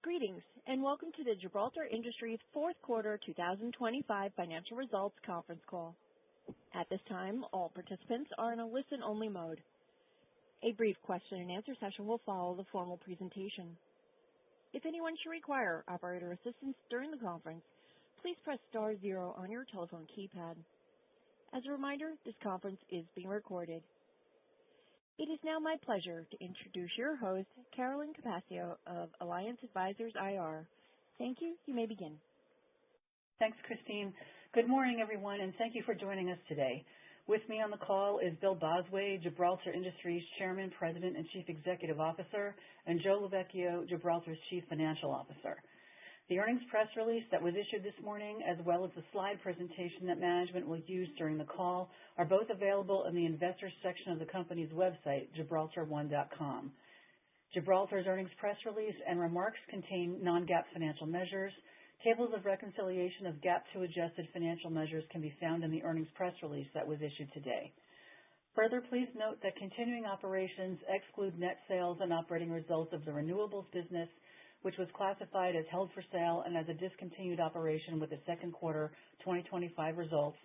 Greetings, and welcome to the Gibraltar Industries fourth quarter 2025 financial results conference call. At this time, all participants are in a listen-only mode. A brief question-and-answer session will follow the formal presentation. If anyone should require operator assistance during the conference, please press star zero on your telephone keypad. As a reminder, this conference is being recorded. It is now my pleasure to introduce your host, Carolyn Capaccio of Alliance Advisors IR. Thank you. You may begin. Thanks, Christine. Good morning, everyone, and thank you for joining us today. With me on the call is Bill Bosway, Gibraltar Industries Chairman, President, and Chief Executive Officer, and Joe Lovecchio, Gibraltar's Chief Financial Officer. The earnings press release that was issued this morning, as well as the slide presentation that management will use during the call, are both available in the investors section of the company's website, gibraltar1.com. Gibraltar's earnings press release and remarks contain non-GAAP financial measures. Tables of reconciliation of GAAP to adjusted financial measures can be found in the earnings press release that was issued today. Further, please note that continuing operations exclude net sales and operating results of the renewables business, which was classified as held for sale and as a discontinued operation with the second quarter 2025 results,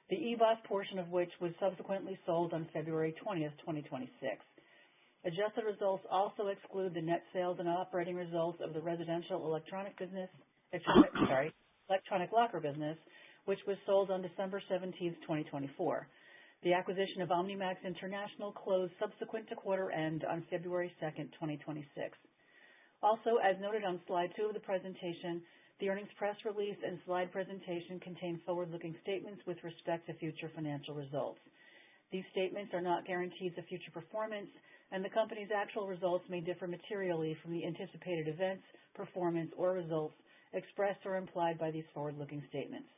the EBOS portion of which was subsequently sold on February 20th, 2026. Adjusted results also exclude the net sales and operating results of the residential electronic locker business, which was sold on December 17th, 2024. The acquisition of OmniMax International closed subsequent to quarter end on February 2nd, 2026. Also, as noted on slide 2 of the presentation, the earnings press release and slide presentation contain forward-looking statements with respect to future financial results. These statements are not guarantees of future performance, and the company's actual results may differ materially from the anticipated events, performance, or results expressed or implied by these forward-looking statements.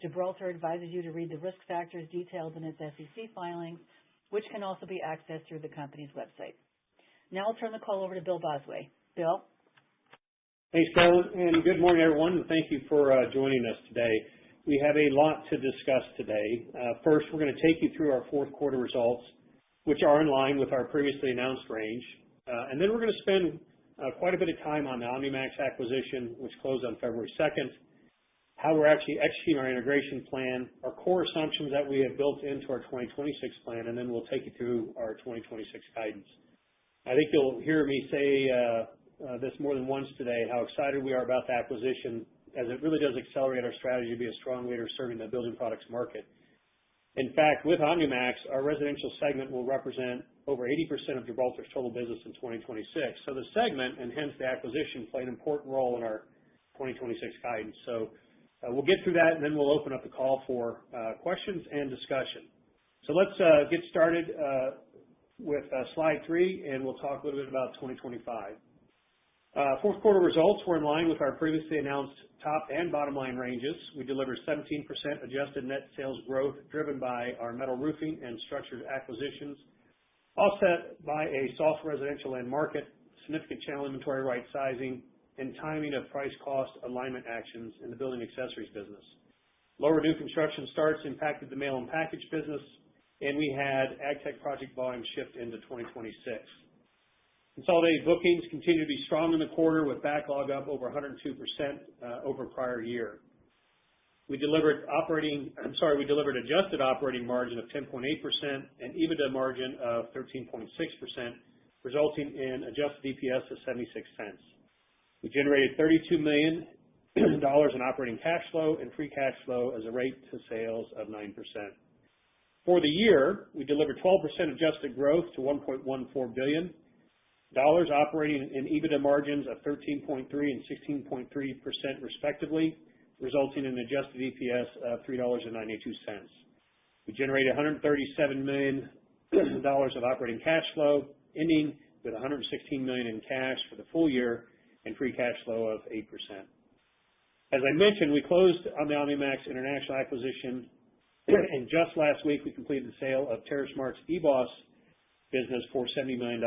Gibraltar advises you to read the risk factors detailed in its SEC filings, which can also be accessed through the company's website. Now I'll turn the call over to Bill Bosway. Bill? Thanks, Carolyn, and good morning, everyone, and thank you for joining us today. We have a lot to discuss today. First, we're going to take you through our fourth quarter results, which are in line with our previously announced range. And then we're going to spend quite a bit of time on the OmniMax acquisition, which closed on February 2nd, how we're actually executing our integration plan, our core assumptions that we have built into our 2026 plan, and then we'll take you through our 2026 guidance. I think you'll hear me say this more than once today, how excited we are about the acquisition, as it really does accelerate our strategy to be a strong leader serving the building products market. In fact, with OmniMax, our residential segment will represent over 80% of Gibraltar's total business in 2026. So the segment, and hence the acquisition, play an important role in our 2026 guidance. So we'll get through that, and then we'll open up the call for questions and discussion. So let's get started with slide 3, and we'll talk a little bit about 2025. Fourth quarter results were in line with our previously announced top and bottom line ranges. We delivered 17% adjusted net sales growth driven by our metal roofing and structured acquisitions, offset by a soft residential end market, significant channel inventory right sizing, and timing of price cost alignment actions in the building accessories business. Lower new construction starts impacted the mail and package business, and we had AgTech project volume shift into 2026. Consolidated bookings continue to be strong in the quarter, with backlog up over 102% over prior year. We delivered adjusted operating margin of 10.8% and EBITDA margin of 13.6%, resulting in adjusted EPS of 76 cents. We generated $32 million in operating cash flow and free cash flow as a rate to sales of 9%. For the year, we delivered 12% adjusted growth to $1.14 billion. Operating in EBITDA margins of 13.3% and 16.3% respectively, resulting in adjusted EPS of $3.92. We generated $137 million of operating cash flow, ending with $116 million in cash for the full year and free cash flow of 8%. As I mentioned, we closed on the OmniMax International acquisition, and just last week we completed the sale of TerraSmart's EBOS business for $70 million.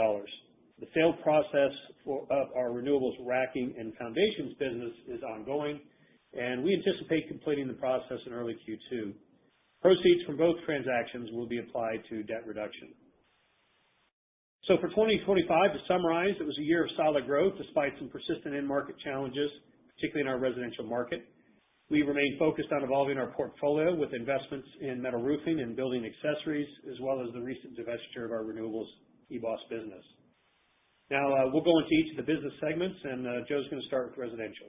The sale process of our renewables racking and foundations business is ongoing, and we anticipate completing the process in early Q2. Proceeds from both transactions will be applied to debt reduction. So for 2025, to summarize, it was a year of solid growth despite some persistent end market challenges, particularly in our residential market. We remain focused on evolving our portfolio with investments in metal roofing and building accessories, as well as the recent divestiture of our renewables EBOS business. Now, we'll go into each of the business segments, and Joe's going to start with residential.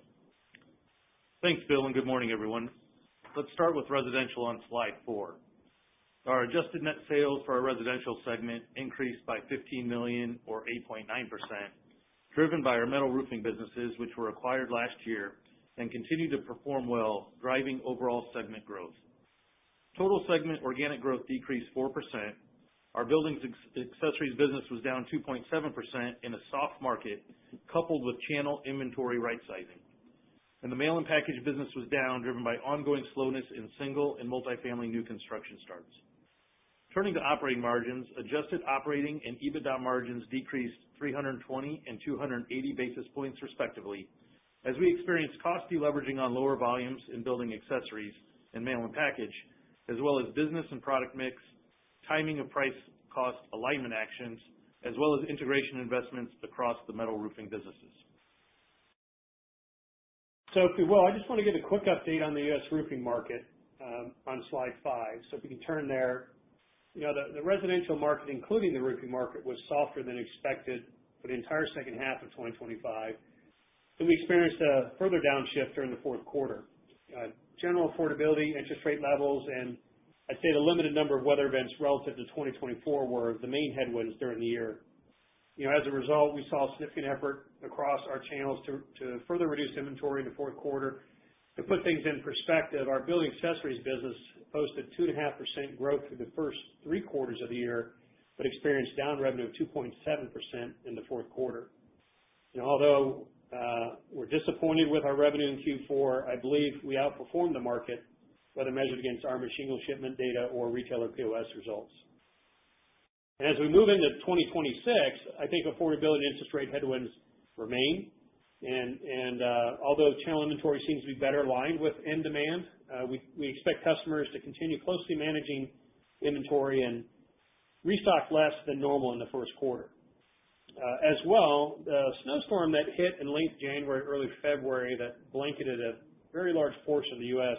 Thanks, Bill, and good morning, everyone. Let's start with residential on slide 4. Our adjusted net sales for our residential segment increased by $15 million or 8.9%, driven by our metal roofing businesses, which were acquired last year and continue to perform well, driving overall segment growth. Total segment organic growth decreased 4%. Our buildings accessories business was down 2.7% in a soft market, coupled with channel inventory rightsizing. And the mail and package business was down, driven by ongoing slowness in single and multifamily new construction starts. Turning to operating margins, adjusted operating and EBITDA margins decreased 320 and 280 basis points respectively, as we experienced cost deleveraging on lower volumes in building accessories and mail and package, as well as business and product mix, timing of price cost alignment actions, as well as integration investments across the metal roofing businesses. So if you will, I just want to give a quick update on the U.S. roofing market on slide 5. So if we can turn there, the residential market, including the roofing market, was softer than expected for the entire second half of 2025. And we experienced a further downshift during the fourth quarter. General affordability, interest rate levels, and I'd say the limited number of weather events relative to 2024 were the main headwinds during the year. As a result, we saw significant effort across our channels to further reduce inventory in the fourth quarter. To put things in perspective, our building accessories business posted 2.5% growth through the first 3 quarters of the year, but experienced down revenue of 2.7% in the fourth quarter. Although we're disappointed with our revenue in Q4, I believe we outperformed the market, whether measured against our shingle shipment data or retailer POS results. And as we move into 2026, I think affordability and interest rate headwinds remain. And although channel inventory seems to be better aligned with end demand, we expect customers to continue closely managing inventory and restock less than normal in the first quarter. As well, the snowstorm that hit in late January, early February that blanketed a very large portion of the U.S.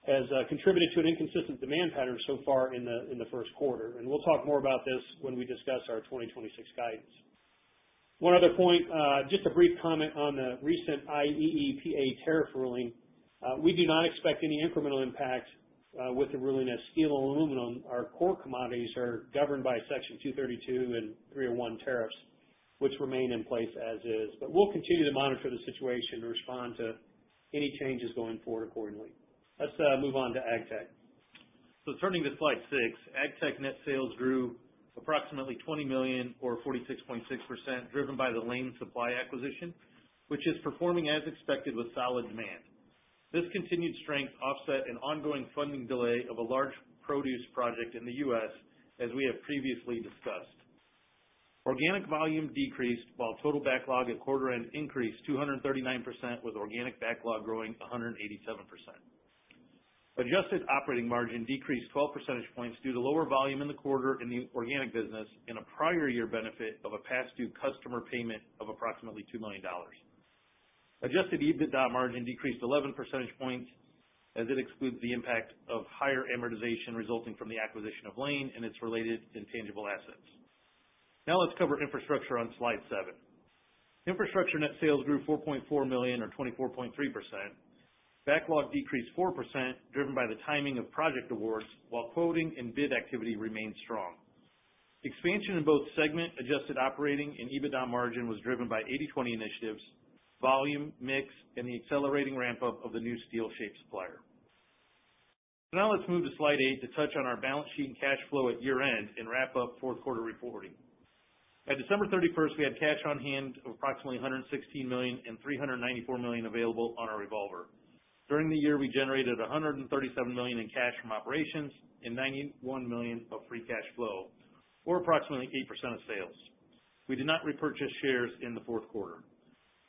has contributed to an inconsistent demand pattern so far in the first quarter. And we'll talk more about this when we discuss our 2026 guidance. One other point, just a brief comment on the recent IEEPA tariff ruling. We do not expect any incremental impact with the ruling, as steel and aluminum, our core commodities, are governed by Section 232 and 301 tariffs, which remain in place as is. But we'll continue to monitor the situation and respond to any changes going forward accordingly. Let's move on to AgTech. So turning to slide 6, AgTech net sales grew approximately $20 million or 46.6%, driven by the Lane Supply acquisition, which is performing as expected with solid demand. This continued strength offset an ongoing funding delay of a large produce project in the U.S., as we have previously discussed. Organic volume decreased, while total backlog at quarter end increased 239%, with organic backlog growing 187%. Adjusted operating margin decreased 12 percentage points due to lower volume in the quarter in the organic business and a prior year benefit of a past due customer payment of approximately $2 million. Adjusted EBITDA margin decreased 11 percentage points, as it excludes the impact of higher amortization resulting from the acquisition of Lane and its related intangible assets. Now let's cover infrastructure on slide 7. Infrastructure net sales grew $4.4 million or 24.3%. Backlog decreased 4%, driven by the timing of project awards, while quoting and bid activity remained strong. Expansion in both segment adjusted operating and EBITDA margin was driven by 80/20 initiatives, volume, mix, and the accelerating ramp-up of the new steel shape supplier. Now let's move to slide 8 to touch on our balance sheet and cash flow at year-end and wrap up fourth quarter reporting. At December 31st, we had cash on hand of approximately $116 million and $394 million available on our revolver. During the year, we generated $137 million in cash from operations and $91 million of free cash flow, or approximately 8% of sales. We did not repurchase shares in the fourth quarter.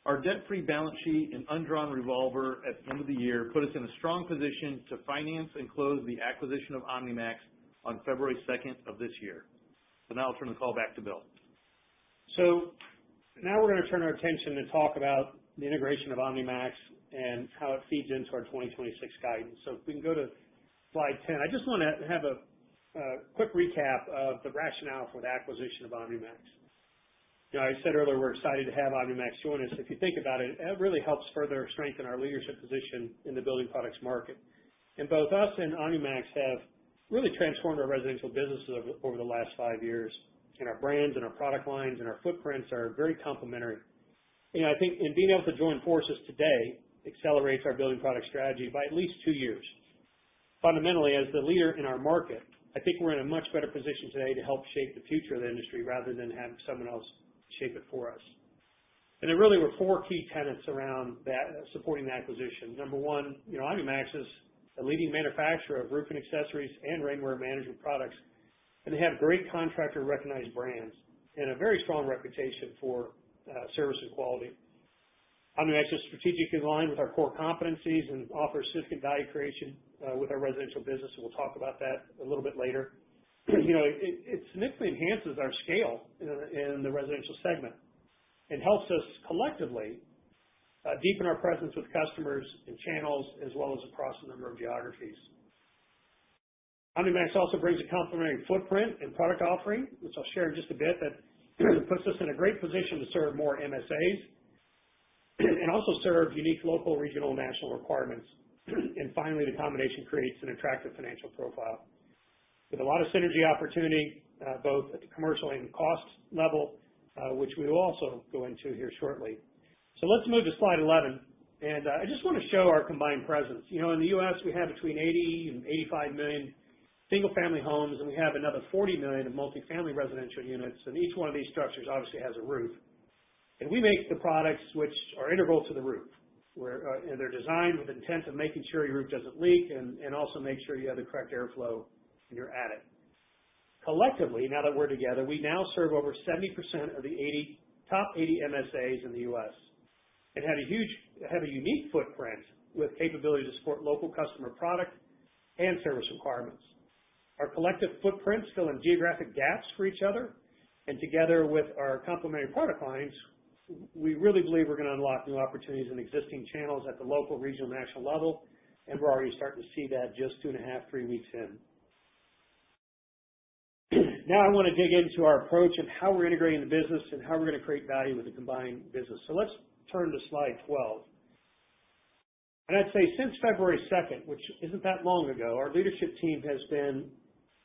Our debt-free balance sheet and undrawn revolver at the end of the year put us in a strong position to finance and close the acquisition of OmniMax on February 2nd of this year. So now I'll turn the call back to Bill. So now we're going to turn our attention to talk about the integration of OmniMax and how it feeds into our 2026 guidance. So if we can go to slide 10, I just want to have a quick recap of the rationale for the acquisition of OmniMax. I said earlier we're excited to have OmniMax join us. If you think about it, it really helps further strengthen our leadership position in the building products market. And both us and OmniMax have really transformed our residential businesses over the last 5 years. And our brands and our product lines and our footprints are very complementary. I think in being able to join forces today accelerates our building product strategy by at least 2 years. Fundamentally, as the leader in our market, I think we're in a much better position today to help shape the future of the industry rather than have someone else shape it for us. And there really were 4 key tenets around that supporting the acquisition. Number one, OmniMax is a leading manufacturer of roofing accessories and rainwater management products, and they have great contractor-recognized brands and a very strong reputation for service and quality. OmniMax is strategically aligned with our core competencies and offers significant value creation with our residential business, and we'll talk about that a little bit later. It significantly enhances our scale in the residential segment and helps us collectively deepen our presence with customers and channels as well as across a number of geographies. OmniMax also brings a complementary footprint and product offering, which I'll share in just a bit, that puts us in a great position to serve more MSAs and also serve unique local, regional, and national requirements. And finally, the combination creates an attractive financial profile with a lot of synergy opportunity, both at the commercial and cost level, which we will also go into here shortly. So let's move to slide 11. And I just want to show our combined presence. In the U.S., we have between 80 and 85 million single-family homes, and we have another 40 million of multifamily residential units, and each one of these structures obviously has a roof. And we make the products which are integral to the roof. And they're designed with the intent of making sure your roof doesn't leak and also make sure you have the correct airflow when you're at it. Collectively, now that we're together, we now serve over 70% of the top 80 MSAs in the U.S. and have a unique footprint with capability to support local customer product and service requirements. Our collective footprints fill in geographic gaps for each other, and together with our complementary product lines, we really believe we're going to unlock new opportunities in existing channels at the local, regional, national level, and we're already starting to see that just 2.5, 3 weeks in. Now I want to dig into our approach and how we're integrating the business and how we're going to create value with the combined business. So let's turn to slide 12. And I'd say since February 2nd, which isn't that long ago, our leadership team has been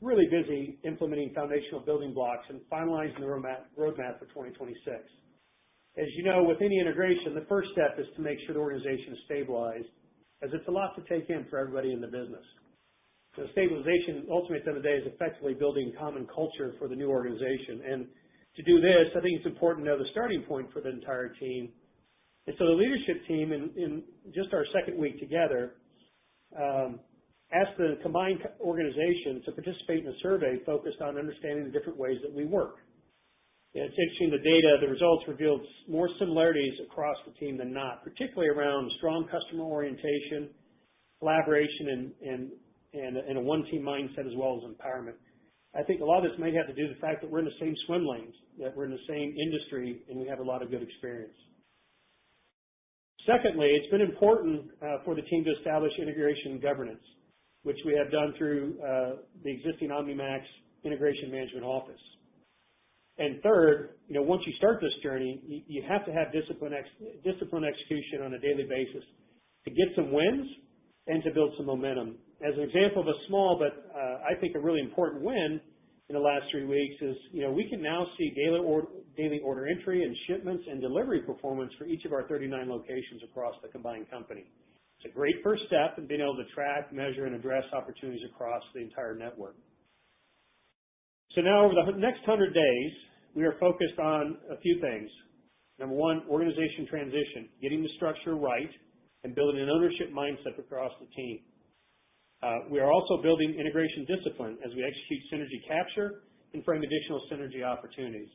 really busy implementing foundational building blocks and finalizing the roadmap for 2026. As you know, with any integration, the first step is to make sure the organization is stabilized, as it's a lot to take in for everybody in the business. So stabilization, ultimately at the end of the day, is effectively building common culture for the new organization. And to do this, I think it's important to know the starting point for the entire team. And so the leadership team, in just our second week together, asked the combined organization to participate in a survey focused on understanding the different ways that we work. And it's interesting, the results revealed more similarities across the team than not, particularly around strong customer orientation, collaboration, and a one-team mindset as well as empowerment. I think a lot of this may have to do with the fact that we're in the same swim lanes, that we're in the same industry, and we have a lot of good experience. Secondly, it's been important for the team to establish integration governance, which we have done through the existing OmniMax Integration Management Office. And third, once you start this journey, you have to have disciplined execution on a daily basis to get some wins and to build some momentum. As an example of a small but I think a really important win in the last 3 weeks is, we can now see daily order entry and shipments and delivery performance for each of our 39 locations across the combined company. It's a great first step in being able to track, measure, and address opportunities across the entire network. So now over the next 100 days, we are focused on a few things. Number one, organization transition, getting the structure right and building an ownership mindset across the team. We are also building integration discipline as we execute synergy capture and frame additional synergy opportunities.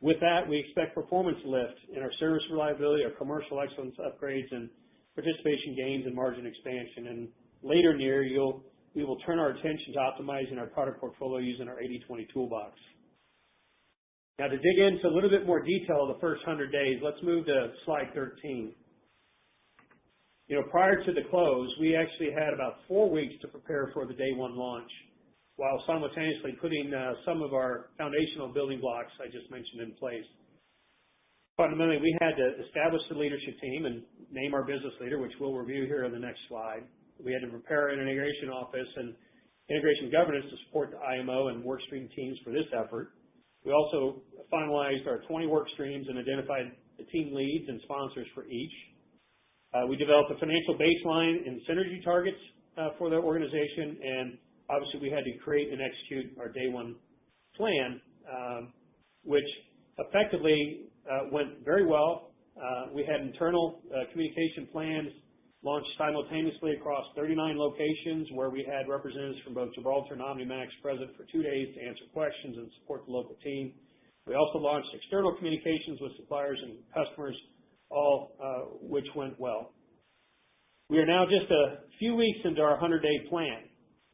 With that, we expect performance lift in our service reliability, our commercial excellence upgrades, and participation gains and margin expansion. And later in the year, we will turn our attention to optimizing our product portfolio using our 80/20 toolbox. Now, to dig into a little bit more detail of the first 100 days, let's move to slide 13. Prior to the close, we actually had about 4 weeks to prepare for the day one launch, while simultaneously putting some of our foundational building blocks I just mentioned in place. Fundamentally, we had to establish the leadership team and name our business leader, which we'll review here on the next slide. We had to prepare an integration office and integration governance to support the IMO and workstream teams for this effort. We also finalized our 20 work streams and identified the team leads and sponsors for each. We developed a financial baseline and synergy targets for the organization, and obviously we had to create and execute our day one plan, which effectively went very well. We had internal communication plans launched simultaneously across 39 locations where we had representatives from both Gibraltar and OmniMax present for 2 days to answer questions and support the local team. We also launched external communications with suppliers and customers, all which went well. We are now just a few weeks into our 100-day plan,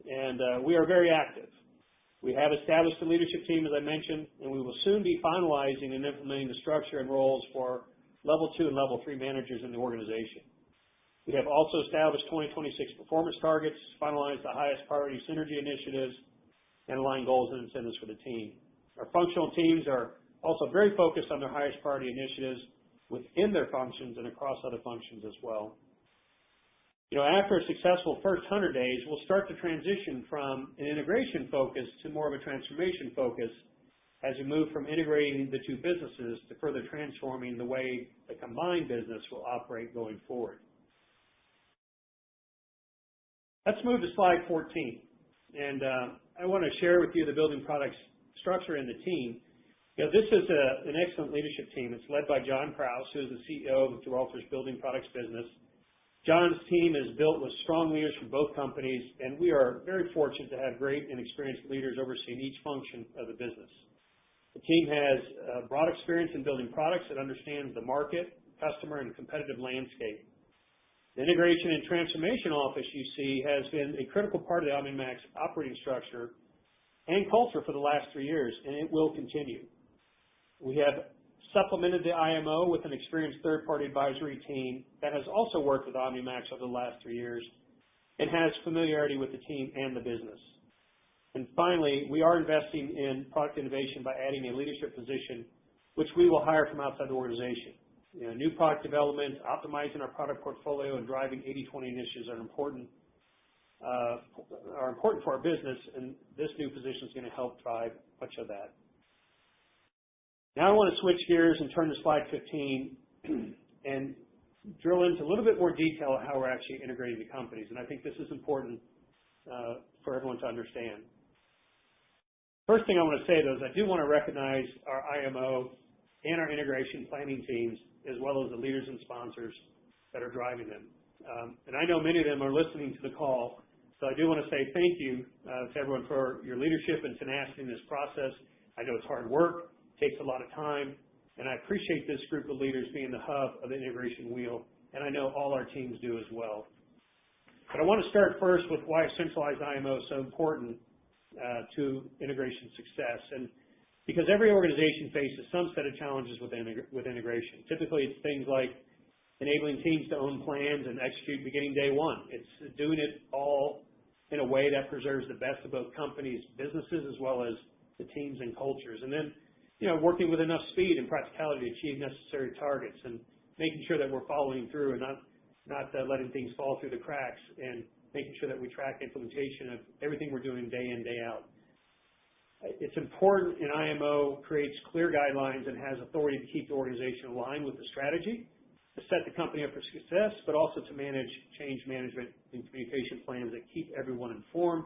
and we are very active. We have established the leadership team, as I mentioned, and we will soon be finalizing and implementing the structure and roles for Level 2 and Level 3 managers in the organization. We have also established 2026 performance targets, finalized the highest priority synergy initiatives, and aligned goals and incentives for the team. Our functional teams are also very focused on their highest priority initiatives within their functions and across other functions as well. After a successful first 100 days, we'll start to transition from an integration focus to more of a transformation focus as we move from integrating the two businesses to further transforming the way the combined business will operate going forward. Let's move to slide 14. And I want to share with you the building products structure and the team. This is an excellent leadership team. It's led by John Krause, who is the CEO of Gibraltar's building products business. John's team is built with strong leaders from both companies, and we are very fortunate to have great and experienced leaders overseeing each function of the business. The team has broad experience in building products and understands the market, customer, and competitive landscape. The integration and transformation office you see has been a critical part of the OmniMax operating structure and culture for the last 3 years, and it will continue. We have supplemented the IMO with an experienced third-party advisory team that has also worked with OmniMax over the last 3 years and has familiarity with the team and the business. And finally, we are investing in product innovation by adding a leadership position, which we will hire from outside the organization. New product development, optimizing our product portfolio, and driving 80/20 initiatives are important for our business, and this new position is going to help drive much of that. Now I want to switch gears and turn to slide 15 and drill into a little bit more detail of how we're actually integrating the companies, and I think this is important for everyone to understand. First thing I want to say, though, is I do want to recognize our IMO and our integration planning teams, as well as the leaders and sponsors that are driving them. And I know many of them are listening to the call, so I do want to say thank you to everyone for your leadership and tenacity in this process. I know it's hard work, takes a lot of time, and I appreciate this group of leaders being the hub of the integration wheel, and I know all our teams do as well. But I want to start first with why a centralized IMO is so important to integration success. And because every organization faces some set of challenges with integration. Typically, it's things like enabling teams to own plans and execute beginning day one. It's doing it all in a way that preserves the best of both companies' businesses as well as the teams and cultures. And then, working with enough speed and practicality to achieve necessary targets and making sure that we're following through and not letting things fall through the cracks, and making sure that we track implementation of everything we're doing day in, day out. It's important an IMO creates clear guidelines and has authority to keep the organization aligned with the strategy, to set the company up for success, but also to manage change management and communication plans that keep everyone informed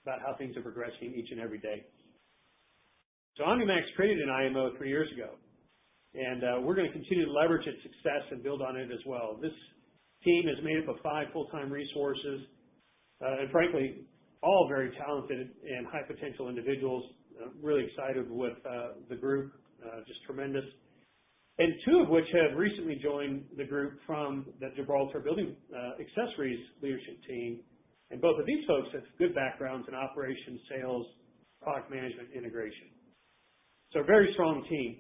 about how things are progressing each and every day. So OmniMax created an IMO 3 years ago, and we're going to continue to leverage its success and build on it as well. This team is made up of 5 full-time resources, and frankly, all very talented and high-potential individuals. Really excited with the group, just tremendous. And 2 of which have recently joined the group from the Gibraltar Building Accessories leadership team. And both of these folks have good backgrounds in operations, sales, product management, integration. So a very strong team.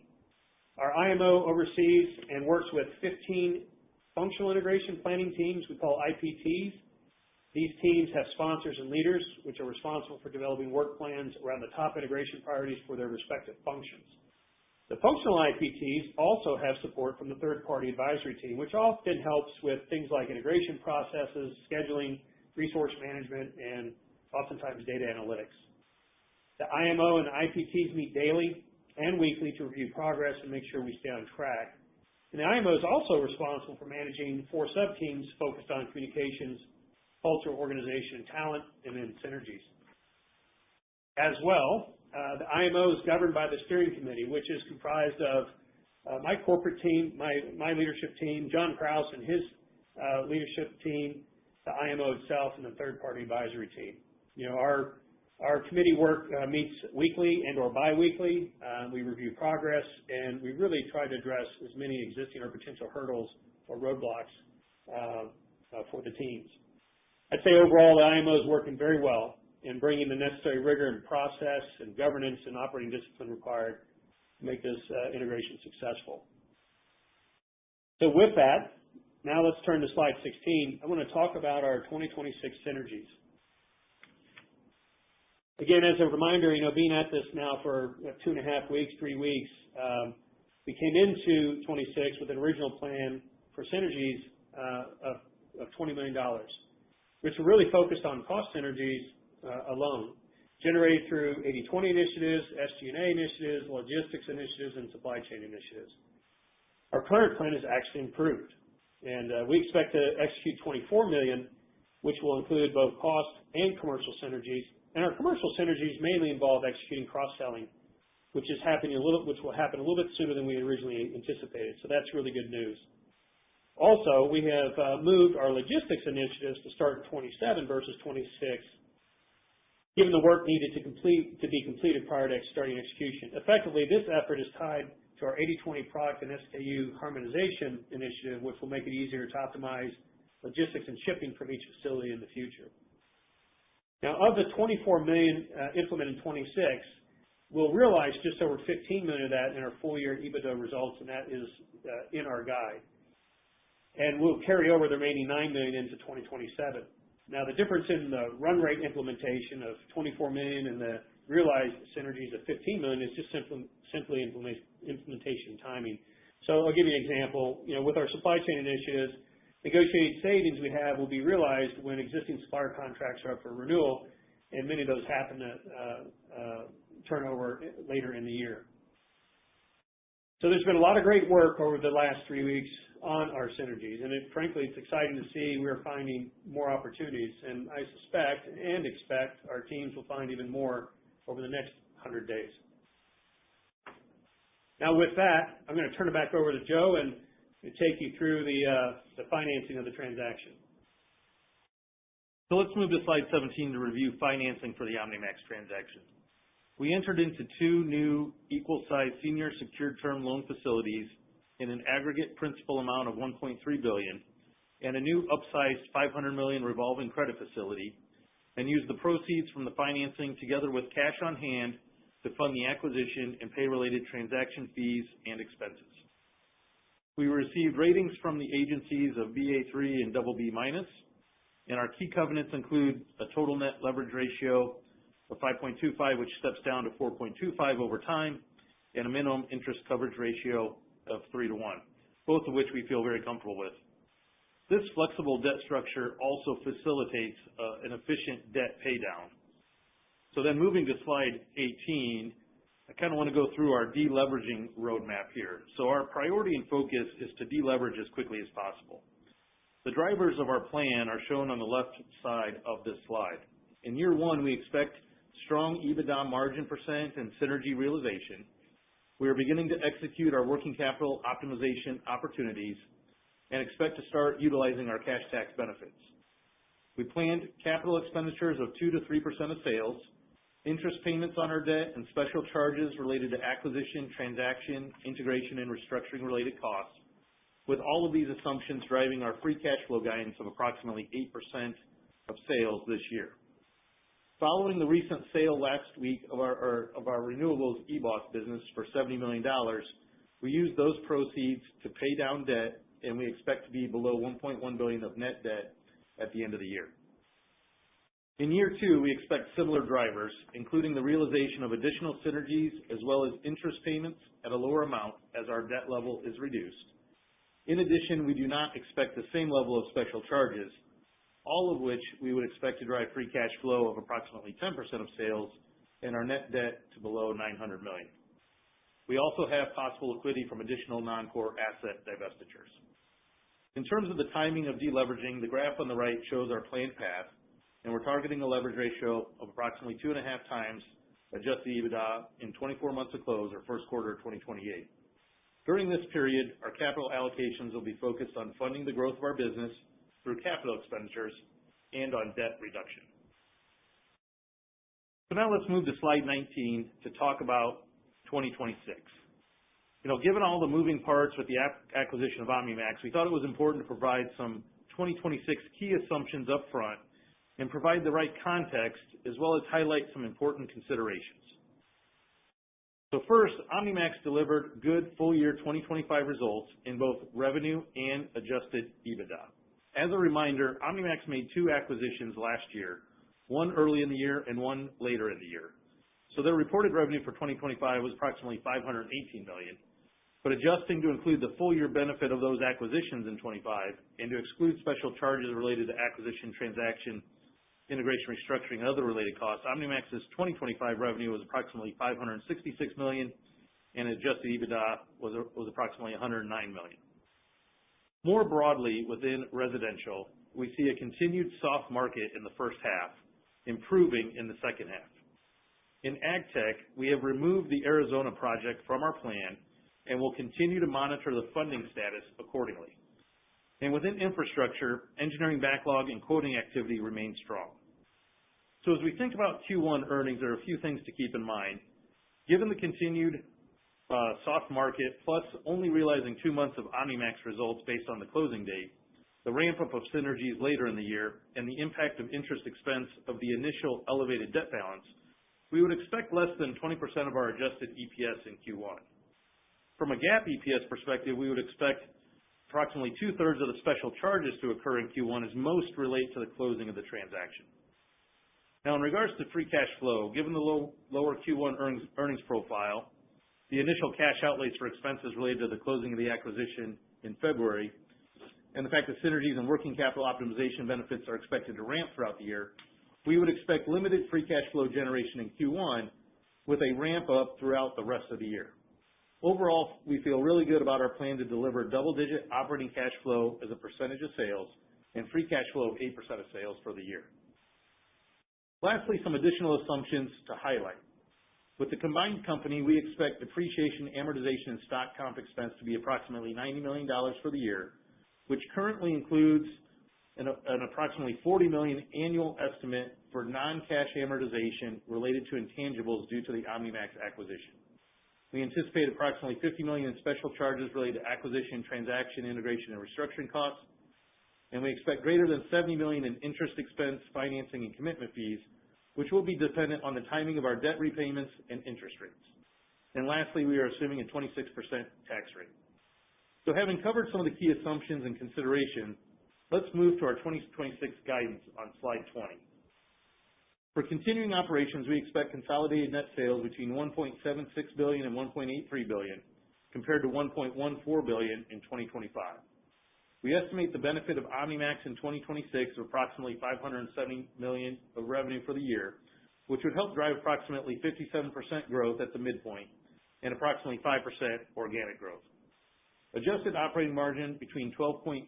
Our IMO oversees and works with 15 functional integration planning teams we call IPTs. These teams have sponsors and leaders which are responsible for developing work plans around the top integration priorities for their respective functions. The functional IPTs also have support from the third-party advisory team, which often helps with things like integration processes, scheduling, resource management, and oftentimes data analytics. The IMO and the IPTs meet daily and weekly to review progress and make sure we stay on track. And the IMO is also responsible for managing 4 sub-teams focused on communications, culture, organization, and talent, and then synergies. As well, the IMO is governed by the steering committee, which is comprised of my corporate team, my leadership team, John Krause and his leadership team, the IMO itself, and the third-party advisory team. You know, our committee work meets weekly and or biweekly. We review progress, and we really try to address as many existing or potential hurdles or roadblocks for the teams. I'd say overall the IMO is working very well in bringing the necessary rigor and process and governance and operating discipline required to make this integration successful. So with that, now let's turn to slide 16. I want to talk about our 2026 synergies. Again, as a reminder, you know, being at this now for 2.5 weeks, 3 weeks, we came into 26 with an original plan for synergies of $20 million, which were really focused on cost synergies alone, generated through 80/20 initiatives, SG&A initiatives, logistics initiatives, and supply chain initiatives. Our current plan is actually improved, and we expect to execute $24 million, which will include both cost and commercial synergies. And our commercial synergies mainly involve executing cross-selling, which will happen a little bit sooner than we originally anticipated. So that's really good news. Also, we have moved our logistics initiatives to start in 27 versus 26, given the work needed to be completed prior to starting execution. Effectively, this effort is tied to our 80/20 product and SKU harmonization initiative, which will make it easier to optimize logistics and shipping from each facility in the future. Now, of the $24 million implemented in 26, we'll realize just over $15 million of that in our full-year EBITDA results, and that is in our guide. And we'll carry over the remaining $9 million into 2027. Now, the difference in the run rate implementation of $24 million and the realized synergies of $15 million is just simply implementation timing. So I'll give you an example. You know, with our supply chain initiatives, negotiated savings we have will be realized when existing supplier contracts are up for renewal, and many of those happen to turn over later in the year. So there's been a lot of great work over the last 3 weeks on our synergies, and frankly, it's exciting to see we're finding more opportunities, and I suspect and expect our teams will find even more over the next 100 days. Now with that, I'm going to turn it back over to Joe and take you through the financing of the transaction. So let's move to slide 17 to review financing for the OmniMax transaction. We entered into 2 new equal-sized senior secured term loan facilities in an aggregate principal amount of $1.3 billion and a new upsized $500 million revolving credit facility, and used the proceeds from the financing together with cash on hand to fund the acquisition and pay related transaction fees and expenses. We received ratings from the agencies of Ba3 and BB-, and our key covenants include a total net leverage ratio of 5.25, which steps down to 4.25 over time, and a minimum interest coverage ratio of 3-to-1, both of which we feel very comfortable with. This flexible debt structure also facilitates an efficient debt paydown. So then moving to slide 18, I kind of want to go through our deleveraging roadmap here. So our priority and focus is to deleverage as quickly as possible. The drivers of our plan are shown on the left side of this slide. In year 1, we expect strong EBITDA margin percent and synergy realization. We are beginning to execute our working capital optimization opportunities and expect to start utilizing our cash tax benefits. We planned capital expenditures of 2 to 3% of sales, interest payments on our debt, and special charges related to acquisition, transaction, integration, and restructuring related costs, with all of these assumptions driving our free cash flow guidance of approximately 8% of sales this year. Following the recent sale last week of our renewables EBOS business for $70 million, we used those proceeds to pay down debt, and we expect to be below $1.1 billion of net debt at the end of the year. In year two, we expect similar drivers, including the realization of additional synergies as well as interest payments at a lower amount as our debt level is reduced. In addition, we do not expect the same level of special charges, all of which we would expect to drive free cash flow of approximately 10% of sales and our net debt to below $900 million. We also have possible liquidity from additional non-core asset divestitures. In terms of the timing of deleveraging, the graph on the right shows our planned path, and we're targeting a leverage ratio of approximately 2.5 times adjusted EBITDA in 24 months to close, or first quarter of 2028. During this period, our capital allocations will be focused on funding the growth of our business through capital expenditures and on debt reduction. So now let's move to slide 19 to talk about 2026. Given all the moving parts with the acquisition of OmniMax, we thought it was important to provide some 2026 key assumptions up front and provide the right context as well as highlight some important considerations. So first, OmniMax delivered good full year 2025 results in both revenue and adjusted EBITDA. As a reminder, OmniMax made 2 acquisitions last year, one early in the year and one later in the year. So their reported revenue for 2025 was approximately $518 million. But adjusting to include the full year benefit of those acquisitions in 25 and to exclude special charges related to acquisition, transaction, integration, restructuring, and other related costs, OmniMax's 2025 revenue was approximately $566 million, and adjusted EBITDA was approximately $109 million. More broadly, within residential, we see a continued soft market in the first half, improving in the second half. In ag tech, we have removed the Arizona project from our plan and will continue to monitor the funding status accordingly. And within infrastructure, engineering backlog and quoting activity remains strong. So as we think about Q1 earnings, there are a few things to keep in mind. Given the continued soft market, plus only realizing 2 months of OmniMax results based on the closing date, the ramp-up of synergies later in the year, and the impact of interest expense of the initial elevated debt balance, we would expect less than 20% of our adjusted EPS in Q1. From a GAAP EPS perspective, we would expect approximately 2/3 of the special charges to occur in Q1 as most relate to the closing of the transaction. Now, in regards to free cash flow, given the lower Q1 earnings profile, the initial cash outlays for expenses related to the closing of the acquisition in February, and the fact that synergies and working capital optimization benefits are expected to ramp throughout the year, we would expect limited free cash flow generation in Q1 with a ramp up throughout the rest of the year. Overall, we feel really good about our plan to deliver double-digit operating cash flow as a percentage of sales and free cash flow of 8% of sales for the year. Lastly, some additional assumptions to highlight. With the combined company, we expect depreciation, amortization, and stock comp expense to be approximately $90 million for the year, which currently includes an approximately $40 million annual estimate for non-cash amortization related to intangibles due to the OmniMax acquisition. We anticipate approximately $50 million in special charges related to acquisition, transaction, integration, and restructuring costs, and we expect greater than $70 million in interest expense, financing, and commitment fees, which will be dependent on the timing of our debt repayments and interest rates. And lastly, we are assuming a 26% tax rate. So having covered some of the key assumptions and considerations, let's move to our 2026 guidance on slide 20. For continuing operations, we expect consolidated net sales between $1.76 billion and $1.83 billion, compared to $1.14 billion in 2025. We estimate the benefit of OmniMax in 2026 of approximately $570 million of revenue for the year, which would help drive approximately 57% growth at the midpoint and approximately 5% organic growth. Adjusted operating margin between 12.6%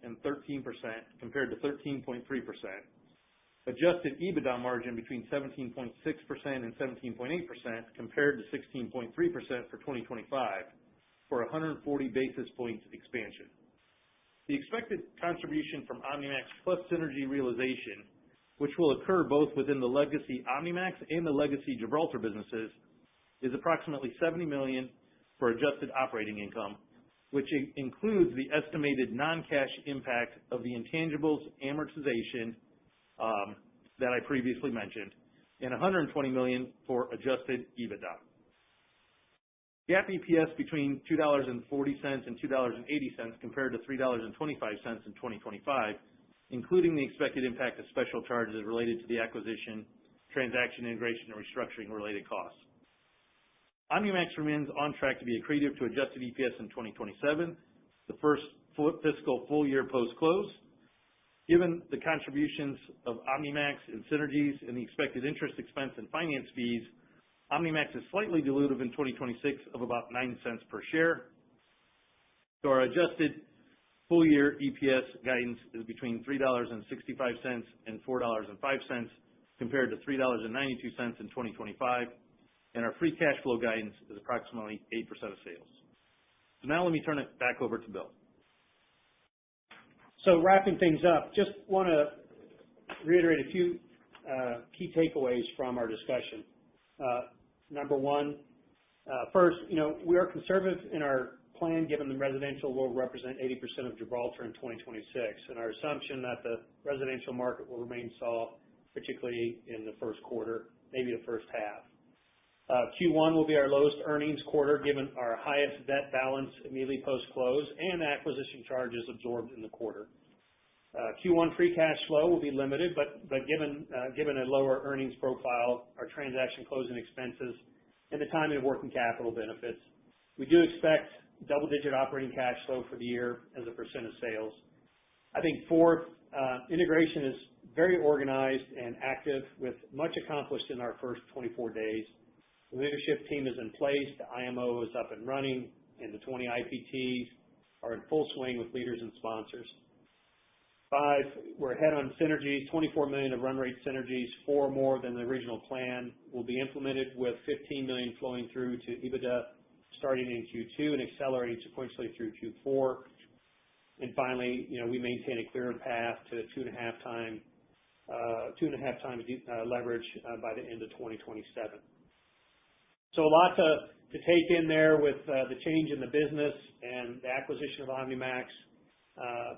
and 13%, compared to 13.3%. Adjusted EBITDA margin between 17.6% and 17.8%, compared to 16.3% for 2025, for 140 basis points expansion. The expected contribution from OmniMax plus synergy realization, which will occur both within the legacy OmniMax and the legacy Gibraltar businesses, is approximately $70 million for adjusted operating income, which includes the estimated non-cash impact of the intangibles amortization that I previously mentioned, and $120 million for adjusted EBITDA. GAAP EPS between $2.40 and $2.80 compared to $3.25 in 2025, including the expected impact of special charges related to the acquisition, transaction integration, and restructuring related costs. OmniMax remains on track to be accretive to adjusted EPS in 2027, the first fiscal full year post-close. Given the contributions of OmniMax and synergies and the expected interest expense and finance fees, OmniMax is slightly dilutive in 2026 of about 9 cents per share. So our adjusted full year EPS guidance is between $3.65 and $4.05 compared to $3.92 in 2025, and our free cash flow guidance is approximately 8% of sales. So now let me turn it back over to Bill. So wrapping things up, just want to reiterate a few key takeaways from our discussion. Number one, first, we are conservative in our plan given the residential will represent 80% of Gibraltar in 2026, and our assumption that the residential market will remain soft, particularly in the first quarter, maybe the first half. Q1 will be our lowest earnings quarter given our highest debt balance immediately post-close and acquisition charges absorbed in the quarter. Q1 free cash flow will be limited, but given a lower earnings profile, our transaction closing expenses, and the timing of working capital benefits, we do expect double-digit operating cash flow for the year as a percent of sales. I think fourth, integration is very organized and active with much accomplished in our first 24 days. The leadership team is in place, the IMO is up and running, and the 20 IPTs are in full swing with leaders and sponsors. 5, we're ahead on synergies, $24 million of run rate synergies, 4 more than the original plan will be implemented with $15 million flowing through to EBITDA starting in Q2 and accelerating sequentially through Q4. And finally, we maintain a clear path to 2.5 times leverage by the end of 2027. So a lot to take in there with the change in the business and the acquisition of OmniMax.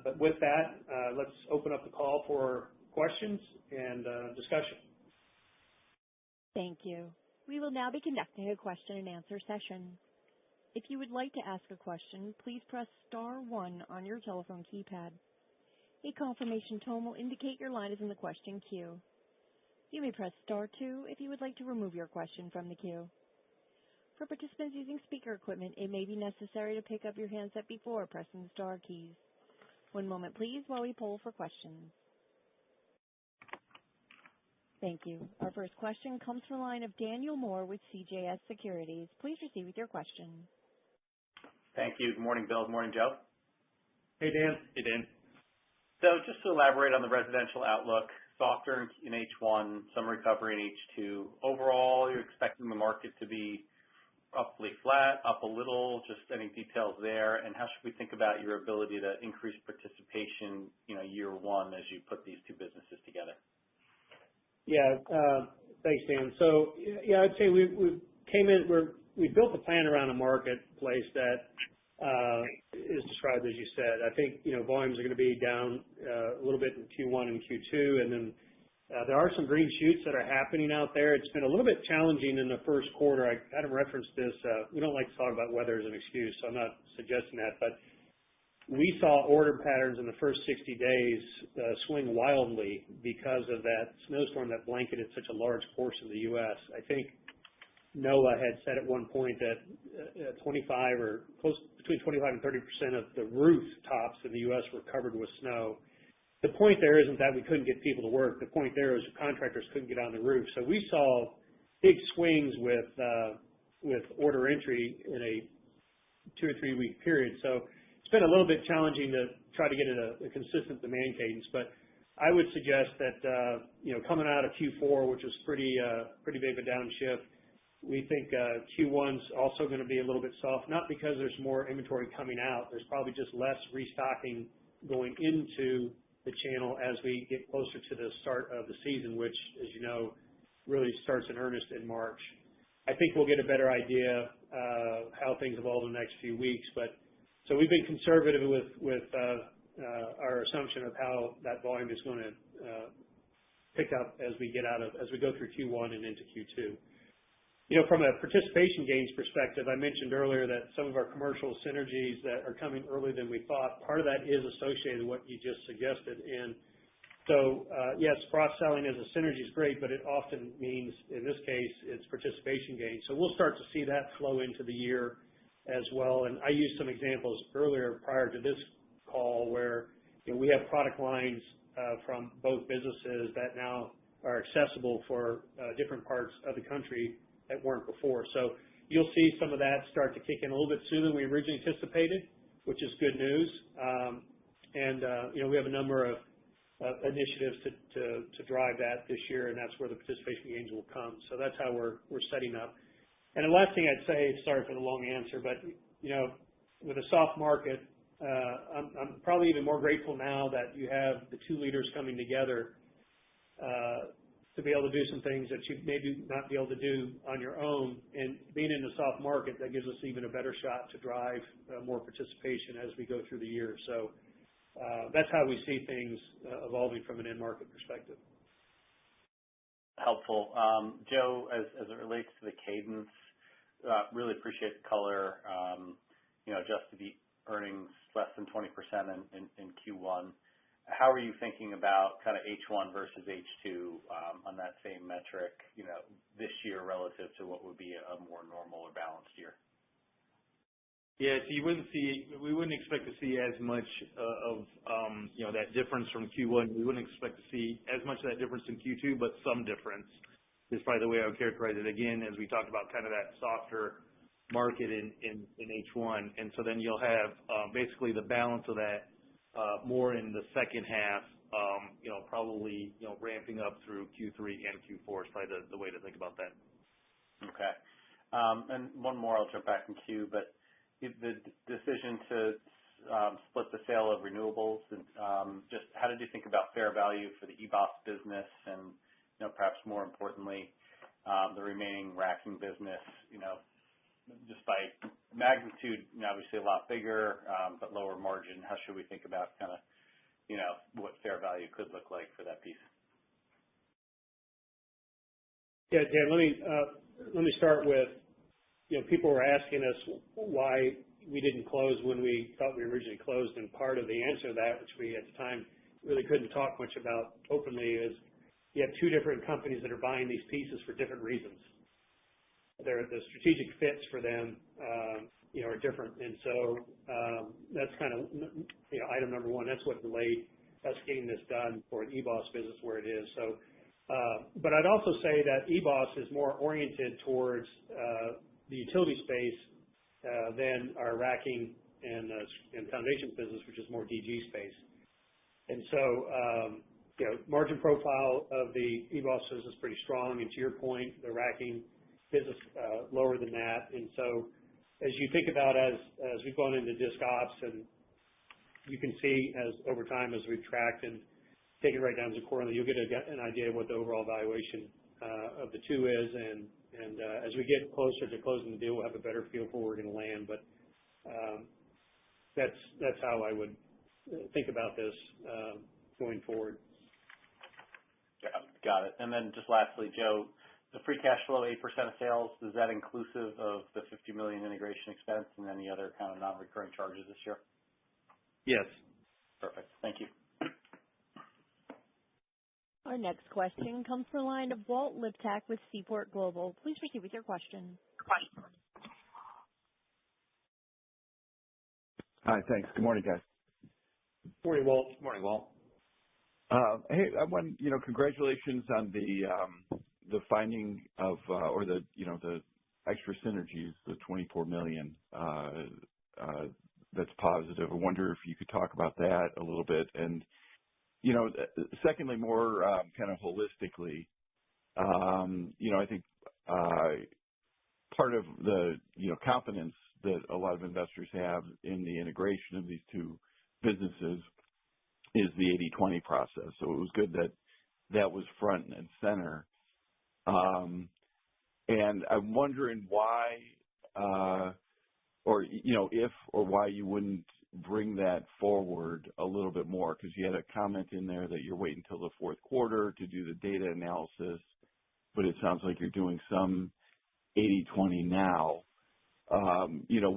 But with that, let's open up the call for questions and discussion. Thank you. We will now be conducting a question and answer session. If you would like to ask a question, please press star 1 on your telephone keypad. A confirmation tone will indicate your line is in the question queue. You may press star 2 if you would like to remove your question from the queue. For participants using speaker equipment, it may be necessary to pick up your handset before pressing the star keys. One moment, please, while we poll for questions. Thank you. Our first question comes from the line of Daniel Moore with CJS Securities. Please proceed with your question. Thank you. Good morning, Bill. Good morning, Joe. Hey, Dan. Hey, Dan. So just to elaborate on the residential outlook, softer in H1, some recovery in H2. Overall, you're expecting the market to be roughly flat, up a little, just any details there, and how should we think about your ability to increase participation, year one as you put these two businesses together? Yeah, thanks, Dan. So, I'd say we came in, we built a plan around a marketplace that is described as you said. I think, volumes are going to be down a little bit in Q1 and Q2, and then there are some green shoots that are happening out there. It's been a little bit challenging in the first quarter. I kind of referenced this. We don't like to talk about weather as an excuse, so I'm not suggesting that. But we saw order patterns in the first 60 days swing wildly because of that snowstorm that blanketed such a large portion of the U.S. I think NOAA had said at one point that 25 or between 25 and 30% of the rooftops in the U.S. were covered with snow. The point there isn't that we couldn't get people to work. The point there is contractors couldn't get on the roof. So we saw big swings with order entry in a 2 or 3 week period. So it's been a little bit challenging to try to get a consistent demand cadence. But I would suggest that coming out of Q4, which was pretty big of a downshift, we think Q1's also going to be a little bit soft. Not because there's more inventory coming out. There's probably just less restocking going into the channel as we get closer to the start of the season, which, as you know, really starts in earnest in March. I think we'll get a better idea how things evolve in the next few weeks. But so we've been conservative with our assumption of how that volume is going to pick up as we go through Q1 and into Q2. From a participation gains perspective, I mentioned earlier that some of our commercial synergies that are coming earlier than we thought, part of that is associated with what you just suggested. And so, yes, cross-selling as a synergy is great, but it often means, in this case, it's participation gains. So we'll start to see that flow into the year as well. And I used some examples earlier prior to this call where we have product lines from both businesses that now are accessible for different parts of the country that weren't before. So you'll see some of that start to kick in a little bit sooner than we originally anticipated, which is good news. We have a number of initiatives to drive that this year, and that's where the participation gains will come. So that's how we're setting up. And the last thing I'd say, sorry for the long answer, but with a soft market, I'm probably even more grateful now that you have the two leaders coming together to be able to do some things that you maybe not be able to do on your own. And being in a soft market, that gives us even a better shot to drive more participation as we go through the year. So that's how we see things evolving from an end market perspective. Helpful. Joe, as it relates to the cadence, really appreciate the color. Adjusted earnings less than 20% in Q1. How are you thinking about kind of H1 versus H2 on that same metric, this year relative to what would be a more normal or balanced year? Yeah, so we wouldn't expect to see as much of that difference from Q1. We wouldn't expect to see as much of that difference in Q2, but some difference is probably the way I would characterize it. Again, as we talked about kind of that softer market in H1, and so then you'll have basically the balance of that more in the second half, probably ramping up through Q3 and Q4 is probably the way to think about that. Okay. And one more, I'll jump back in queue, but the decision to split the sale of renewables, and just how did you think about fair value for the EBOS business and, perhaps more importantly, the remaining racking business, just by magnitude, obviously a lot bigger, but lower margin. How should we think about kind of, what fair value could look like for that piece? Yeah, Dan, let me start with, people were asking us why we didn't close when we thought we originally closed, and part of the answer to that, which we at the time really couldn't talk much about openly, is you have two different companies that are buying these pieces for different reasons. The strategic fits for them, are different. And so that's kind of, item number one. That's what delayed us getting this done for an EBOS business where it is. So, but I'd also say that EBOS is more oriented towards the utility space than our racking and foundation business, which is more DG space. And so, margin profile of the EBOS business is pretty strong. And to your point, the racking business lower than that. And so as you think about as we've gone into disc ops, and you can see as over time as we've tracked and taken right down to quarterly, you'll get an idea of what the overall valuation of the two is. And as we get closer to closing the deal, we'll have a better feel for where we're going to land. But that's how I would think about this going forward. Yeah, got it. And then just lastly, Joe, the free cash flow, 8% of sales, is that inclusive of the $50 million integration expense and any other kind of non-recurring charges this year? Yes. Perfect. Thank you. Our next question comes from the line of Walt Liptak with Seaport Global. Please proceed with your question. Hi, thanks. Good morning, guys. Morning, Walt. Morning, Walt. Hey, I want, congratulations on the finding of, or the extra synergies, the $24 million. That's positive. I wonder if you could talk about that a little bit. And, secondly, more kind of holistically, I think part of the, confidence that a lot of investors have in the integration of these two businesses is the 80/20 process. So it was good that that was front and center. And I'm wondering why, or if or why you wouldn't bring that forward a little bit more? Because you had a comment in there that you're waiting until the fourth quarter to do the data analysis, but it sounds like you're doing some 80/20 now.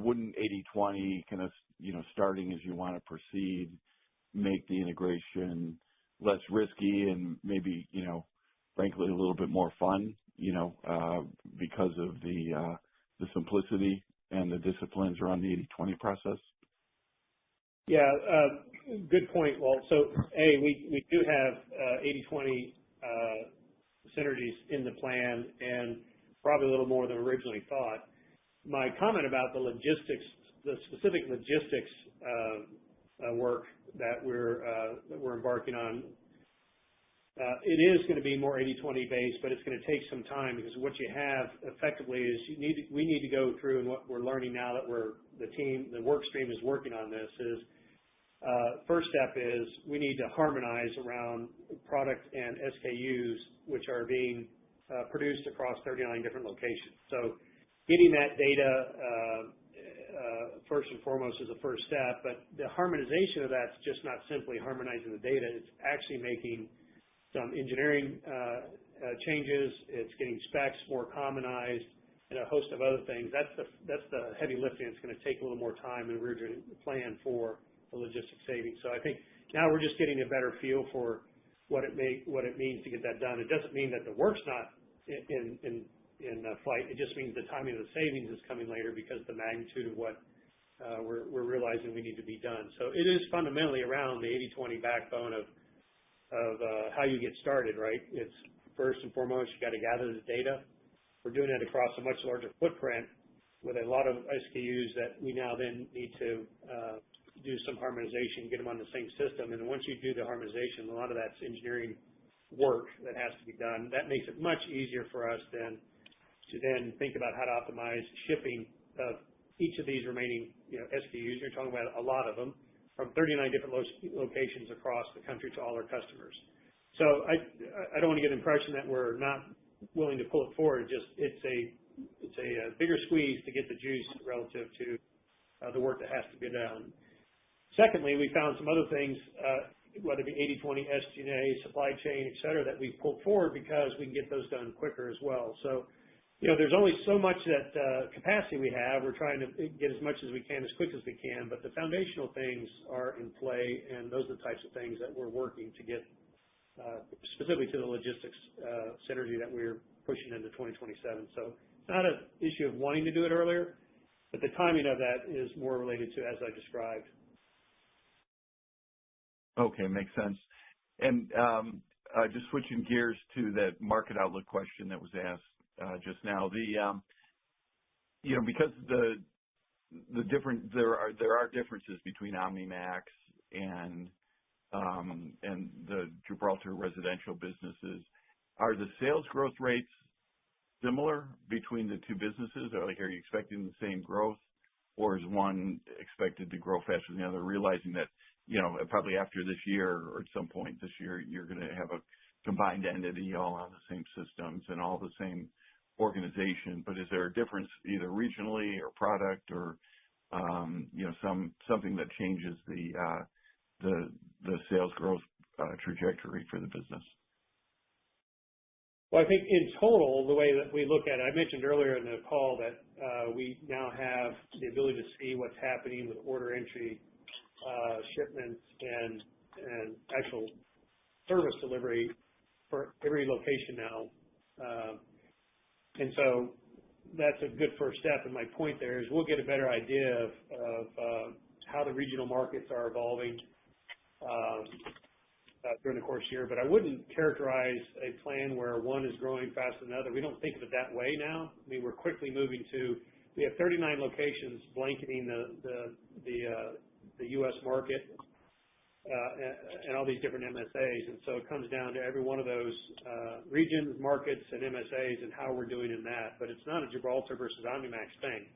Wouldn't 80/20 kind of, starting as you want to proceed, make the integration less risky and maybe, frankly, a little bit more fun, because of the simplicity and the disciplines around the 80/20 process? Yeah, good point, Walt. So, we do have 80/20 synergies in the plan, and probably a little more than originally thought. My comment about the specific logistics work that we're embarking on, it is going to be more 80/20 based, but it's going to take some time, because what you have effectively is we need to go through, and what we're learning now that the work stream is working on this is, first step is we need to harmonize around product and SKUs, which are being produced across 39 different locations. So getting that data first and foremost is a first step, but the harmonization of that's just not simply harmonizing the data. It's actually making some engineering changes. It's getting specs more commonized and a host of other things. That's the heavy lifting. It's going to take a little more time than we originally planned for the logistics savings. So I think now we're just getting a better feel for what it means to get that done. It doesn't mean that the work's not in flight. It just means the timing of the savings is coming later because the magnitude of what we're realizing we need to be done. So it is fundamentally around the 80/20 backbone of how you get started, right? It's first and foremost, you got to gather the data. We're doing it across a much larger footprint with a lot of SKUs that we now then need to do some harmonization, get them on the same system. And once you do the harmonization, a lot of that's engineering work that has to be done. That makes it much easier for us then to think about how to optimize shipping of each of these remaining SKUs. You're talking about a lot of them from 39 different locations across the country to all our customers. So I don't want to get the impression that we're not willing to pull it forward. It's a bigger squeeze to get the juice relative to the work that has to be done. Secondly, we found some other things, whether it be 80/20, SG&A, supply chain, et cetera, that we pulled forward because we can get those done quicker as well. So, there's only so much that capacity we have. We're trying to get as much as we can, as quick as we can, but the foundational things are in play, and those are the types of things that we're working to get specifically to the logistics synergy that we're pushing into 2027. So it's not an issue of wanting to do it earlier, but the timing of that is more related to as I described. Okay, makes sense. And just switching gears to that market outlook question that was asked just now, because there are differences between OmniMax and the Gibraltar residential businesses. Are the sales growth rates similar between the two businesses? Are you expecting the same growth, or is one expected to grow faster than the other, realizing that, probably after this year or at some point this year, you're going to have a combined entity all on the same systems and all the same organization. But is there a difference either regionally or product or, something that changes the sales growth trajectory for the business? Well, I think in total, the way that we look at it, I mentioned earlier in the call that we now have the ability to see what's happening with order entry, shipments, and actual service delivery for every location now. And so that's a good first step. And my point there is we'll get a better idea of how the regional markets are evolving during the course of the year. But I wouldn't characterize a plan where one is growing faster than the other. We don't think of it that way now. I mean, we're quickly moving to, we have 39 locations blanketing the U.S. market and all these different MSAs. And so it comes down to every one of those regions, markets, and MSAs and how we're doing in that. But it's not a Gibraltar versus OmniMax thing,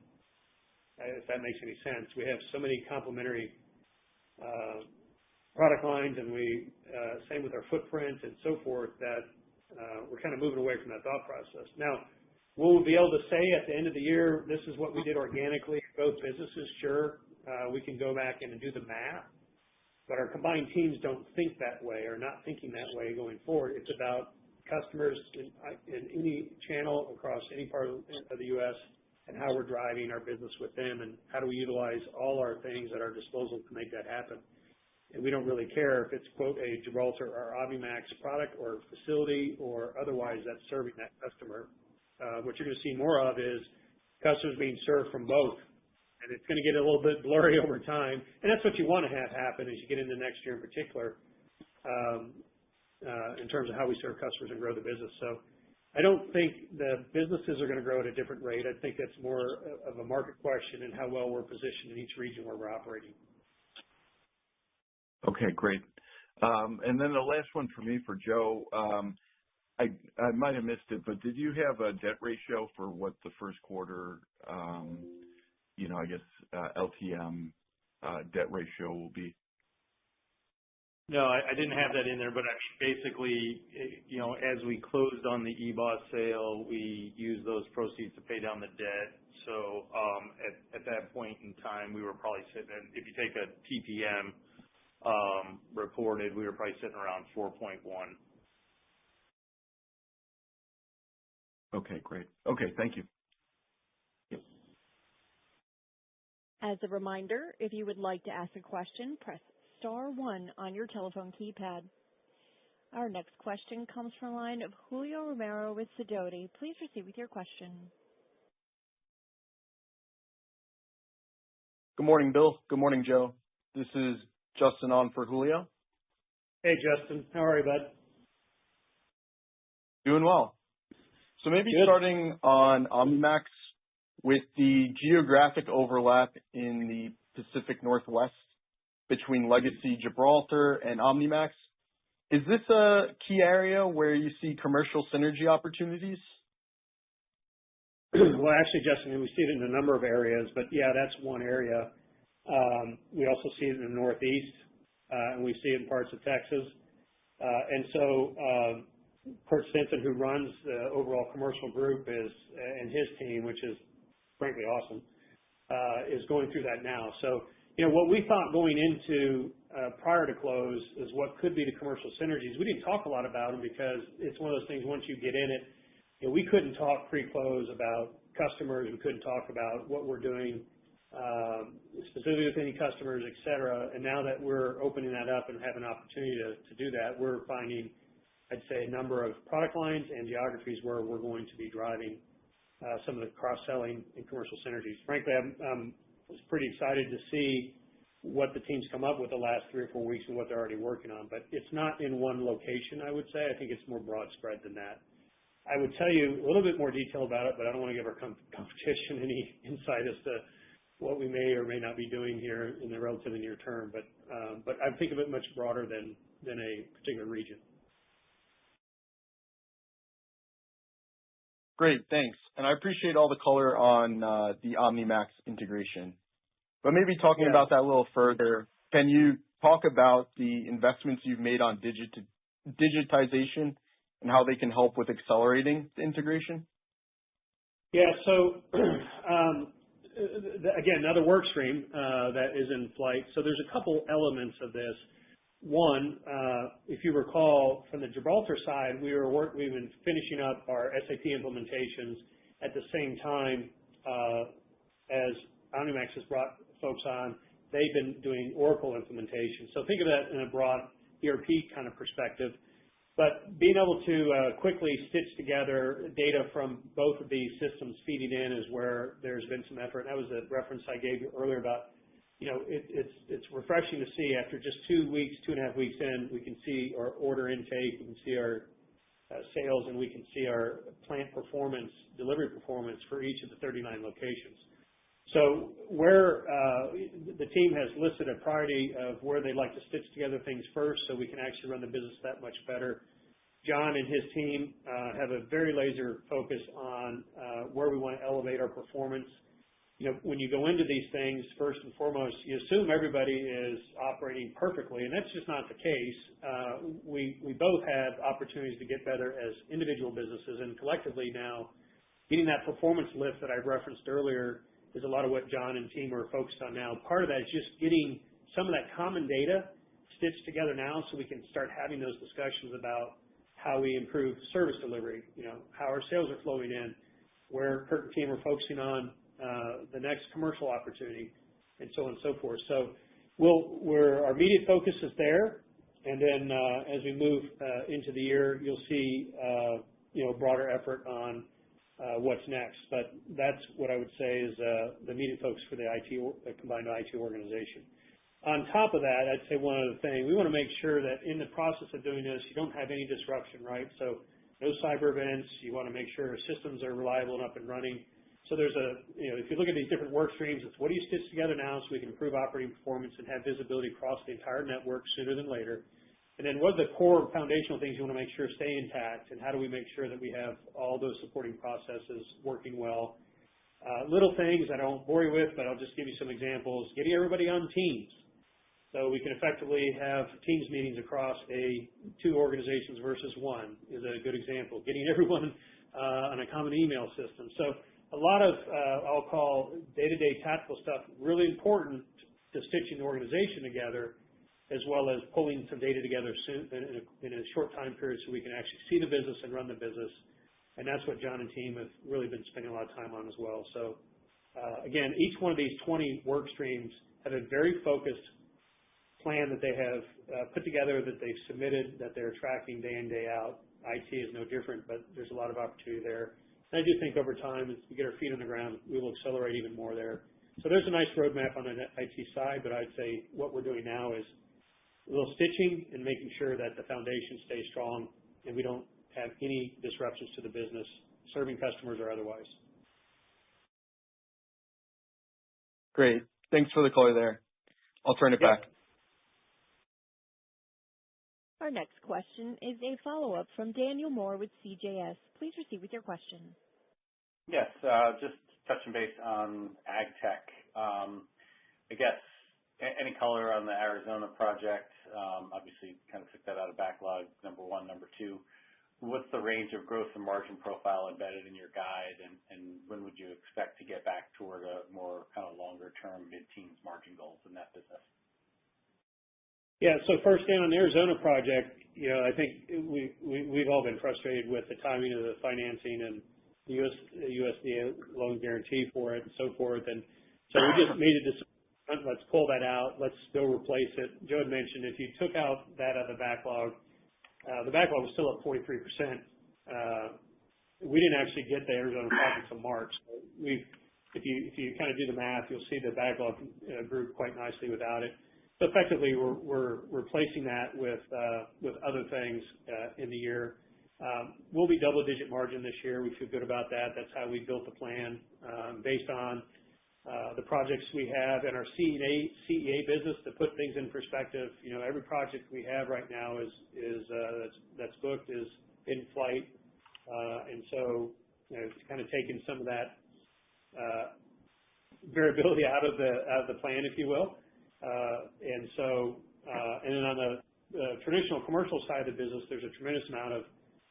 if that makes any sense. We have so many complementary product lines, and we same with our footprint and so forth, that we're kind of moving away from that thought process. Now, will we be able to say at the end of the year, this is what we did organically in both businesses? Sure. we can go back in and do the math. But our combined teams don't think that way, or not thinking that way going forward. It's about customers in any channel across any part of the U.S. and how we're driving our business with them and how do we utilize all our things at our disposal to make that happen. And we don't really care if it's, quote, a Gibraltar or OmniMax product or facility or otherwise that's serving that customer. What you're going to see more of is customers being served from both. And it's going to get a little bit blurry over time. And that's what you want to have happen as you get into next year in particular in terms of how we serve customers and grow the business. So I don't think the businesses are going to grow at a different rate. I think that's more of a market question and how well we're positioned in each region where we're operating. Okay, great. And then the last one for me, for Joe, I might have missed it, but did you have a debt ratio for what the first quarter, LTM debt ratio will be? No, I didn't have that in there, but basically, as we closed on the eBOS sale, we used those proceeds to pay down the debt. So at that point in time, we were probably sitting at, if you take a TPM reported, we were probably sitting around 4.1. Okay, great. Okay, thank you. As a reminder, if you would like to ask a question, press star 1 on your telephone keypad. Our next question comes from the line of Julio Romero with Sidoti. Please proceed with your question. Good morning, Bill. Good morning, Joe. This is Justin on for Julio. Hey, Justin. How are you, bud? Doing well. So maybe Good. Starting on OmniMax, with the geographic overlap in the Pacific Northwest between legacy Gibraltar and OmniMax, is this a key area where you see commercial synergy opportunities? Well, actually, Justin, we see it in a number of areas, but yeah, that's one area. We also see it in the Northeast, and we see it in parts of Texas. And so Kurt Stinson, who runs the overall commercial group, and his team, which is frankly awesome, is going through that now. So, what we thought going into prior to close is what could be the commercial synergies. We didn't talk a lot about them because it's one of those things, once you get in it, we couldn't talk pre-close about customers. We couldn't talk about what we're doing specifically with any customers, et cetera. And now that we're opening that up and have an opportunity to do that, we're finding, I'd say, a number of product lines and geographies where we're going to be driving some of the cross-selling and commercial synergies. Frankly, I was pretty excited to see what the team's come up with the last 3 or 4 weeks and what they're already working on. But it's not in one location, I would say. I think it's more broad spread than that. I would tell you a little bit more detail about it, but I don't want to give our competition any insight as to what we may or may not be doing here in the relatively near term. But I think of it much broader than a particular region. Great, thanks. And I appreciate all the color on the OmniMax integration. But maybe talking about that a little further, can you talk about the investments you've made on digitization and how they can help with accelerating the integration? Yeah, so again, another work stream that is in flight. So there's a couple elements of this. One, if you recall, from the Gibraltar side, we've been finishing up our SAP implementations at the same time as OmniMax has brought folks on. They've been doing Oracle implementation. So think of that in a broad ERP kind of perspective. But being able to quickly stitch together data from both of these systems feeding in is where there's been some effort. That was the reference I gave you earlier about, it's refreshing to see after just 2 weeks, 2.5 weeks in, we can see our order intake, we can see our sales, and we can see our plant performance, delivery performance for each of the 39 locations. So where the team has listed a priority of where they'd like to stitch together things first so we can actually run the business that much better. John and his team have a very laser focus on where we want to elevate our performance. When you go into these things, first and foremost, you assume everybody is operating perfectly, and that's just not the case. We both have opportunities to get better as individual businesses, and collectively now, getting that performance lift that I referenced earlier is a lot of what John and team are focused on now. Part of that is just getting some of that common data stitched together now so we can start having those discussions about how we improve service delivery, how our sales are flowing in, where Kurt and team are focusing on the next commercial opportunity, and so on and so forth. So our immediate focus is there, and then as we move into the year, you'll see a broader effort on what's next. But that's what I would say is the immediate focus for the combined IT organization. On top of that, I'd say one other thing. We want to make sure that in the process of doing this, you don't have any disruption, right? So no cyber events. You want to make sure our systems are reliable and up and running. So there's if you look at these different work streams, it's what do you stitch together now so we can improve operating performance and have visibility across the entire network sooner than later. And then what are the core foundational things you want to make sure stay intact, and how do we make sure that we have all those supporting processes working well? Little things I don't bore you with, but I'll just give you some examples. Getting everybody on Teams. So we can effectively have Teams meetings across two organizations versus one is a good example. Getting everyone on a common email system. So a lot of, I'll call day-to-day tactical stuff really important to stitching the organization together, as well as pulling some data together soon in a short time period so we can actually see the business and run the business. And that's what John and team have really been spending a lot of time on as well. So again, each one of these 20 work streams have a very focused plan that they have put together, that they've submitted, that they're tracking day in, day out. IT is no different, but there's a lot of opportunity there. And I do think over time, as we get our feet on the ground, we will accelerate even more there. So there's a nice roadmap on the IT side, but I'd say what we're doing now is a little stitching and making sure that the foundation stays strong and we don't have any disruptions to the business, serving customers or otherwise. Great. Thanks for the color there. I'll turn it back. Our next question is a follow-up from Daniel Moore with CJS. Please proceed with your question. Yes, just touching base on ag tech. I guess any color on the Arizona project? Obviously, kind of took that out of backlog, number one. Number two, what's the range of growth and margin profile embedded in your guide, and when would you expect to get back toward a more kind of longer-term mid-teens margin goals in that business? Yeah, so first down on the Arizona project, I think we've all been frustrated with the timing of the financing and the USDA loan guarantee for it and so forth. And so we just made a decision, let's pull that out, let's go replace it. Joe had mentioned if you took out that out of the backlog was still up 43%. We didn't actually get the Arizona project until March. So if you kind of do the math, you'll see the backlog grew quite nicely without it. So effectively, we're replacing that with other things in the year. We'll be double-digit margin this year. We feel good about that. That's how we built the plan based on the projects we have in our CEA business. To put things in perspective, every project we have right now that's booked is in flight, and so it's kind of taken some of that variability out of the plan, if you will. And then on the traditional commercial side of the business, there's a tremendous amount of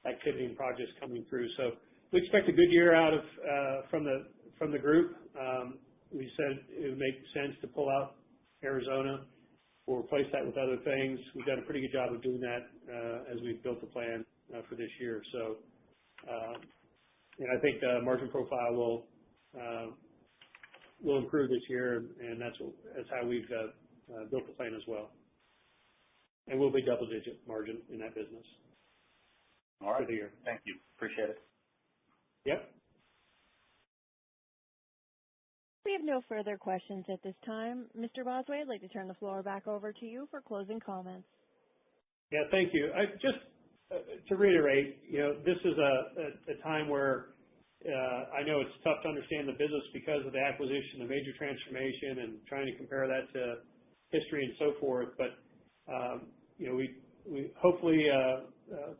activity and projects coming through. So we expect a good year out of from the group. We said it would make sense to pull out Arizona. We'll replace that with other things. We've done a pretty good job of doing that as we've built the plan for this year. So, and I think the margin profile will improve this year, and that's how we've built the plan as well. And we'll be double-digit margin in that business. All right. For the year. Thank you. Appreciate it. Yep. We have no further questions at this time. Mr. Bosway, I'd like to turn the floor back over to you for closing comments. Yeah, thank you. Just to reiterate, this is a time where I know it's tough to understand the business because of the acquisition, the major transformation, and trying to compare that to history and so forth. But we hopefully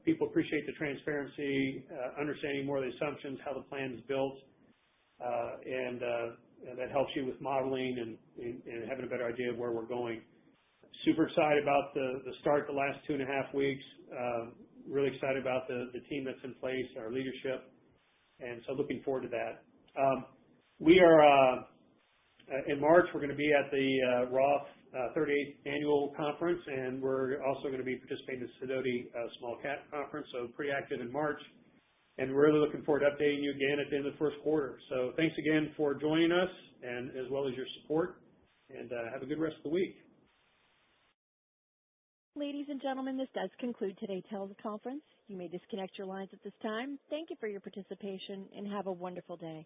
people appreciate the transparency, understanding more of the assumptions, how the plan is built, and that helps you with modeling and having a better idea of where we're going. Super excited about the start the last 2.5 weeks. Really excited about the team that's in place, our leadership. And so looking forward to that. We are In March, we're going to be at the Roth 38th Annual Conference, and we're also going to be participating in the Sidoti Small Cap Conference, so pretty active in March. And we're really looking forward to updating you again at the end of the first quarter. So thanks again for joining us, and as well as your support, and have a good rest of the week. Ladies and gentlemen, this does conclude today's teleconference. You may disconnect your lines at this time. Thank you for your participation, and have a wonderful day.